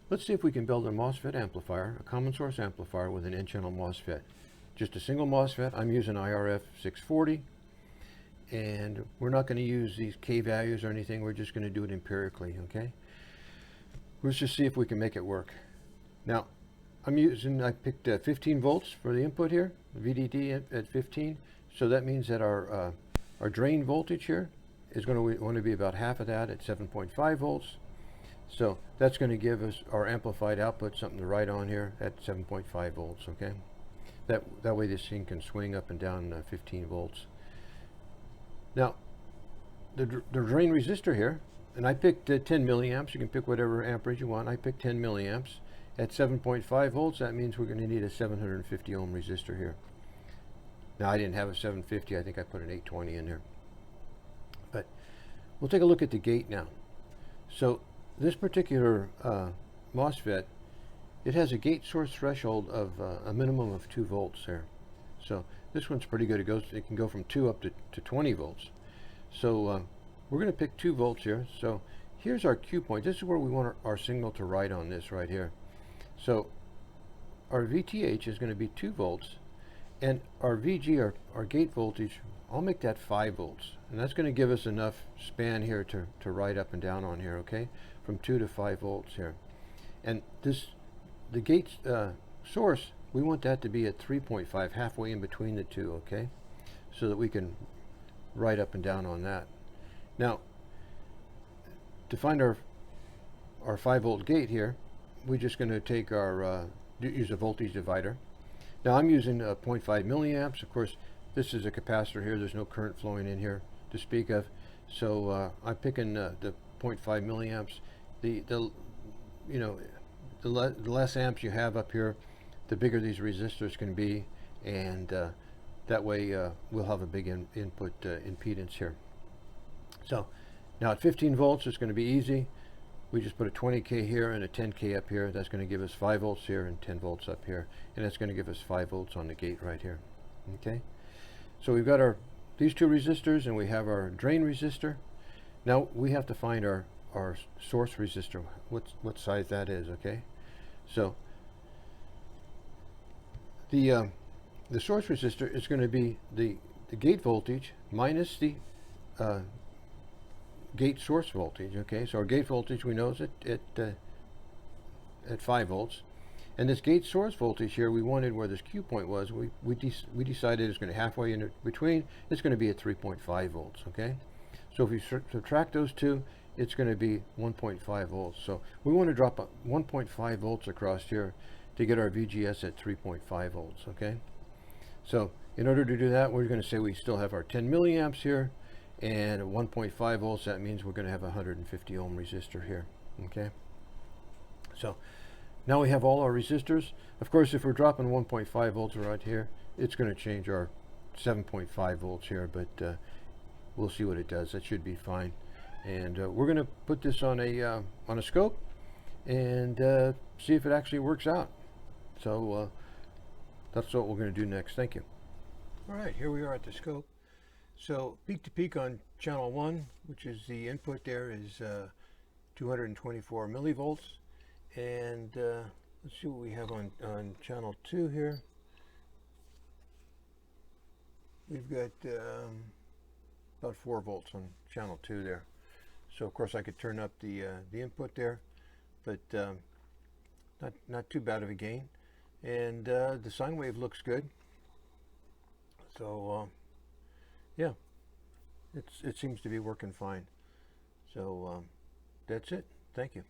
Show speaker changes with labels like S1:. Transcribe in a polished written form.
S1: Let's see if we can build a Mosfet amplifier, a common source amplifier with an N-channel Mosfet. Just a single Mosfet. I'm using IRF 640, and we're not going to use these K values or anything. We're just going to do it empirically, okay? Let's just see if we can make it work. Now, I picked 15 volts for the input here, VDD at 15. So that means that our drain voltage here is going to want to be about half of that at 7.5 volts. So that's going to give us our amplified output, something to write on here, at 7.5 volts, okay? That way this thing can swing up and down 15 volts. Now, the drain resistor here, and I picked 10 milliamps. You can pick whatever amperage you want. I picked 10 milliamps. At 7.5 volts, that means we're going to need a 750 ohm resistor here. Now, I didn't have a 750. I think I put an 820 in there. But we'll take a look at the gate now. So this particular MOSFET, it has a gate source threshold of a minimum of 2 volts there. So this one's pretty good. It can go from 2 up to 20 volts. So we're going to pick 2 volts here. So here's our Q point. This is where we want our signal to write on this right here. So our VTH is going to be 2 volts, and our VG, our gate voltage, I'll make that 5 volts. And that's going to give us enough span here to write up and down on here, okay? From 2 to 5 volts here. And the gate source, we want that to be at 3.5, halfway in between the two, okay? So that we can write up and down on that. Now, to find our 5 volt gate here, we're just going to take use a voltage divider. Now I'm using 0.5 milliamps. Of course, this is a capacitor here. There's no current flowing in here to speak of. So I'm picking the 0.5 milliamps. The less amps you have up here, the bigger these resistors can be, and that way we'll have a big input impedance here. So now at 15 volts, it's going to be easy. We just put a 20K here and a 10K up here. That's going to give us 5 volts here and 10 volts up here. And that's going to give us 5 volts on the gate right here. Okay? So we've got these two resistors, and we have our drain resistor. Now we have to find our source resistor, what size that is, okay? So the source resistor is going to be the gate voltage minus the gate source voltage, okay? So our gate voltage, we know, is at 5 volts. And this gate source voltage here, we wanted where this Q point was. We decided it's going to halfway in between. It's going to be at 3.5 volts, okay? So if we subtract those two, it's going to be 1.5 volts. So we want to drop 1.5 volts across here to get our VGS at 3.5 volts, okay? So in order to do that, we're going to say we still have our 10 milliamps here, and 1.5 volts, that means we're going to have a 150 ohm resistor here, okay? So now we have all our resistors. Of course, if we're dropping 1.5 volts right here, it's going to change our 7.5 volts here, but we'll see what it does. That should be fine. And we're going to put this on a scope and see if it actually works out. So that's what we're going to do next. Thank you. All right, here we are at the scope. So peak to peak on channel 1, which is the input there, is 224 millivolts. And let's see what we have on channel 2 here. We've got about 4 volts on channel 2 there. So of course I could turn up the input there, but not too bad of a gain. And the sine wave looks good. So yeah, it seems to be working fine. So that's it. Thank you.